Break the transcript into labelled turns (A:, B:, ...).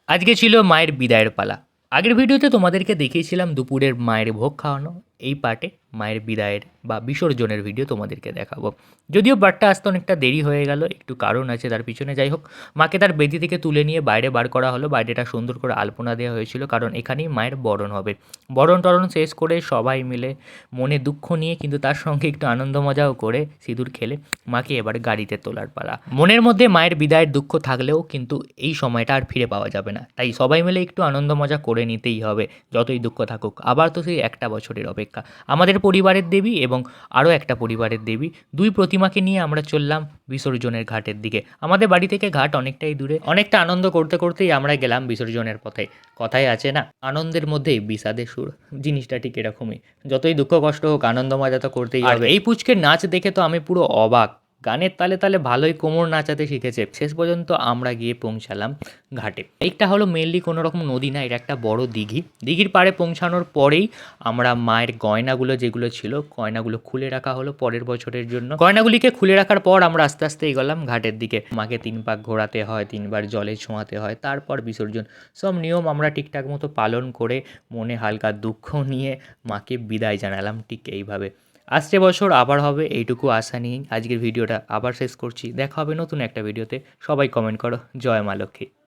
A: আজকে ছিল মায়ের বিদায়ের পালা। আগের ভিডিওতে তোমাদেরকে দেখিয়েছিলাম দুপুরের মায়ের ভোগ খাওয়ানো। এই পার্টে মায়ের বিদায়ের বা বিসর্জনের ভিডিও তোমাদেরকে দেখাবো। যদিও পার্টটা আসতে অনেকটা দেরি হয়ে গেল, একটু কারণ আছে তার পিছনে। যাই হোক, মাকে তার বেদি থেকে তুলে নিয়ে বাইরে বার করা হলো। বাইরেটা সুন্দর করে আলপনা দেওয়া হয়েছিল, কারণ এখানেই মায়ের বরণ হবে। বরণ টরণ শেষ করে সবাই মিলে মনে দুঃখ নিয়ে কিন্তু তার সঙ্গে একটু আনন্দ মজাও করে সিঁদুর খেলে মাকে এবার গাড়িতে তোলার পালা। মনের মধ্যে মায়ের বিদায়ের দুঃখ থাকলেও কিন্তু এই সময়টা আর ফিরে পাওয়া যাবে না, তাই সবাই মিলে একটু আনন্দ মজা করে নিতেই হবে, যতই দুঃখ থাকুক। আবার তো সেই একটা বছরের অপেক্ষা। আমাদের পরিবারের দেবী এবং আরও একটা পরিবারের দেবী, দুই প্রতিমাকে নিয়ে আমরা চললাম বিসর্জনের ঘাটের দিকে। আমাদের বাড়ি থেকে ঘাট অনেকটাই দূরে। অনেকটা আনন্দ করতে করতেই আমরা গেলাম বিসর্জনের পথে। কথায় আছে না, আনন্দের মধ্যেই বিষাদের সুর। জিনিসটা ঠিক এরকমই। যতই দুঃখ কষ্ট হোক, আনন্দ মজা তো করতেই হবে। এই পুচকের নাচ দেখে তো আমি পুরো অবাক। গানের তালে তালে ভালোই কোমর নাচাতে শিখেছে। শেষ পর্যন্ত আমরা গিয়ে পৌঁছালাম ঘাটে। এইটা হলো মেনলি কোনো রকম নদী না, এটা একটা বড় দিঘি। দিঘির পাড়ে পৌঁছানোর পরেই আমরা মায়ের গয়নাগুলো যেগুলো ছিল, গয়নাগুলো খুলে রাখা হলো পরের বছরের জন্য। গয়নাগুলিকে খুলে রাখার পর আমরা আস্তে আস্তে এগোলাম ঘাটের দিকে। মাকে 3 পাক ঘোরাতে হয়, 3 বার জলে ছোঁয়াতে হয়, তারপর বিসর্জন। সব নিয়ম আমরা ঠিকঠাক মতো পালন করে মনে হালকা দুঃখ নিয়ে মাকে বিদায় জানালাম ঠিক এইভাবে। আসছে বছর আবার হবে, এইটুকু আশা নিয়েই আজকের ভিডিওটা আবার শেষ করছি। দেখা হবে নতুন একটা ভিডিওতে। সবাই কমেন্ট করো জয় মা লক্ষ্মী।